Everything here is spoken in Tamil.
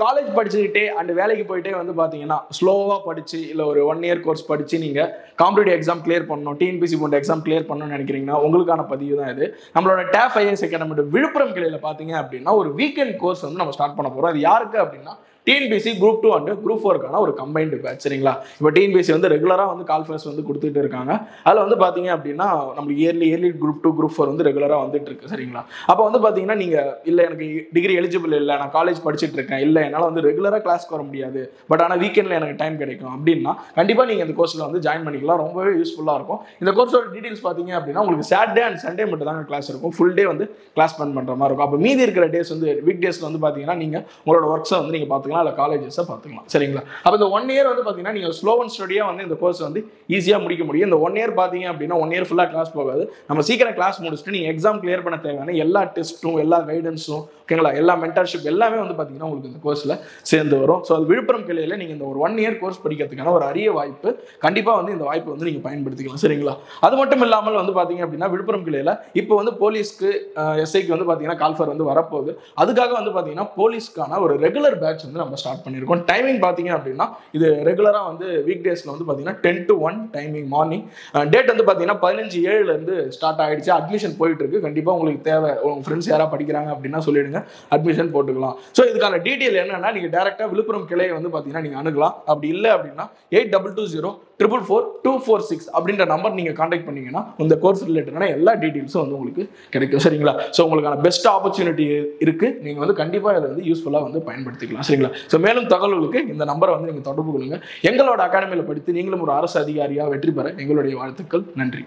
காலேஜ் படிச்சுக்கிட்டே அண்ட் வேலைக்கு போயிட்டே வந்து பார்த்தீங்கன்னா ஸ்லோவாக படிச்சு இல்லை ஒரு 1 இயர் கோர்ஸ் படிச்சு நீங்கள் காம்படிட்டிவ் எக்ஸாம் கிளியர் பண்ணணும், டிஎன்பிசி போன்ற எக்ஸாம் கிளியர் பண்ணணும்னு நினைக்கிறீங்கன்னா உங்களுக்கான பதிவு தான் இது. நம்மளோட டேப் ஐஏஎஸ் அகாடமி விழுப்புரம் கிளையில் பார்த்தீங்க அப்படின்னா ஒரு வீக்கெண்ட் கோர்ஸ் வந்து நம்ம ஸ்டார்ட் பண்ண போகிறோம். அது யாருக்கு அப்படின்னா டிஎன்பிசி குரூப் 2 அண்ட் குரூப் 4க்கான ஒரு கம்பைன்டு பேட்ச். சரிங்களா? இப்போ டிஎன்பிசி வந்து ரெகுலராக வந்து கால் ஃபர்ஸ்ட் வந்து கொடுத்துட்டு இருக்காங்க. அதில் வந்து பார்த்தீங்க அப்படின்னா நம்மளுக்கு இயர்லி குரூப் 2 குரூப் 4 வந்து ரெகுலராக வந்துட்டு இருக்கு. சரிங்களா? அப்போ வந்து பார்த்தீங்கன்னா நீங்கள் இல்லை எனக்கு டிகிரி எலிஜிபிள் இல்லை, நான் காலேஜ் படிச்சுட்டு இருக்கேன், இல்லை என்னால் வந்து ரெகுலராக கிளாஸ்க்கு வர முடியாது, பட் ஆனால் வீக்கெண்டில் எனக்கு டைம் கிடைக்கும் அப்படின்னா கண்டிப்பாக நீங்கள் இந்த கோர்ஸில் வந்து ஜாயின் பண்ணிக்கலாம். ரொம்பவே யூஸ்ஃபுல்லாக இருக்கும். இந்த கோர்ஸோட டீட்டெயில்ஸ் பார்த்தீங்க அப்படின்னா உங்களுக்கு சாட்டர்டே அண்ட் சண்டே மட்டும் தாங்க கிளாஸ் இருக்கும். ஃபுல் டே வந்து கிளாஸ் ஸ்பெண்ட் பண்ணுற மாதிரி இருக்கும். அப்போ மீதி இருக்கிற டேஸ் வந்து வீக் டேஸில் வந்து பார்த்தீங்கன்னா நீங்கள் உங்களோட ஒர்க்ஸை வந்து நீங்கள் பார்த்துக்கலாம், இல்லை காலேஜஸை பார்த்துக்கலாம். சரிங்களா? அப்போ இந்த 1 இயர் வந்து பார்த்தீங்கன்னா நீங்கள் ஸ்லோ அண்ட் ஸ்டடியாக வந்து இந்த கோர்ஸ் வந்து ஈஸியாக முடிக்க முடியும். இந்த 1 இயர் பார்த்தீங்க அப்படின்னா 1 இயர் ஃபுல்லாக கிளாஸ் போகாது. நம்ம சீக்கிரம் கிளாஸ் முடிச்சுட்டு நீங்கள் எக்ஸாம் கிளியர் பண்ண தேவையான எல்லா டெஸ்ட்டும் எல்லா கைடன்ஸும் ஓகேங்களா, எல்லா மென்டர்ஷிப் எல்லாமே வந்து பார்த்தீங்கன்னா உங்களுக்கு இந்த கோர்ஸில் சேர்ந்து வரும். ஸோ அது விழுப்புரம் கிளையில் நீங்கள் இந்த ஒரு 1 இயர் கோர்ஸ் படிக்கிறதுக்கான ஒரு அரிய வாய்ப்பு. கண்டிப்பாக வந்து இந்த வாய்ப்பு வந்து நீங்கள் பயன்படுத்திக்கலாம். சரிங்களா? அது மட்டும் இல்லாமல் வந்து பார்த்தீங்க அப்படின்னா விழுப்புரம் கிளையில் இப்போ வந்து போலீஸ்க்கு எஸ்ஐக்கு வந்து பார்த்தீங்கன்னா கால்ஃபர் வந்து வரப்போகுது. அதுக்காக வந்து பார்த்தீங்கன்னா போலீஸ்க்கான ஒரு ரெகுலர் பேட்ச் வந்து நம்ம ஸ்டார்ட் பண்ணியிருக்கோம். டைமிங் பார்த்தீங்க அப்படின்னா இது ரெகுலராக வந்து வீக் டேஸில் வந்து பார்த்தீங்கன்னா 10 to 1 டைமிங் மார்னிங். டேட் வந்து பார்த்தீங்கன்னா 15/7 ஸ்டார்ட் ஆகிடுச்சு. அட்மிஷன் போயிட்டு இருக்கு. கண்டிப்பாக உங்களுக்கு தேவை, உங்கள் ஃப்ரெண்ட்ஸ் யாராவது படிக்கிறாங்க அப்படின்னா சொல்லிடுங்க, அட்மிஷன் போட்டுக்கலாம். ஸோ இதுக்கான டீட்டெயில் என்னன்னா நீங்கள் டேரெக்டாக விழுப்புரம் கிளையை வந்து பார்த்தீங்கன்னா நீங்கள் அணுகலாம். அப்படி இல்லை அப்படின்னா 8220444246 அப்படின்ற நம்பர் நீங்கள் கான்டாக்ட் பண்ணீங்கன்னா இந்த கோர்ஸ் ரிலேட்டடான எல்லா டீட்டெயில்ஸும் வந்து உங்களுக்கு கிடைக்கும். சரிங்களா? ஸோ உங்களுக்கான பெஸ்ட் ஆப்பர்ச்சுனிட்டி இருக்கு. நீங்கள் வந்து கண்டிப்பாக இதை வந்து யூஸ்ஃபுல்லாக வந்து பயன்படுத்திக்கலாம். சரிங்களா? ஸோ மேலும் தகவல்களுக்கு இந்த நம்பரை வந்து நீங்கள் தொடர்பு கொள்ளுங்க. எங்களோட அகாடமியில் படித்து நீங்களும் ஒரு அரசு அதிகாரியாக வெற்றி பெற எங்களுடைய வாழ்த்துக்கள். நன்றி.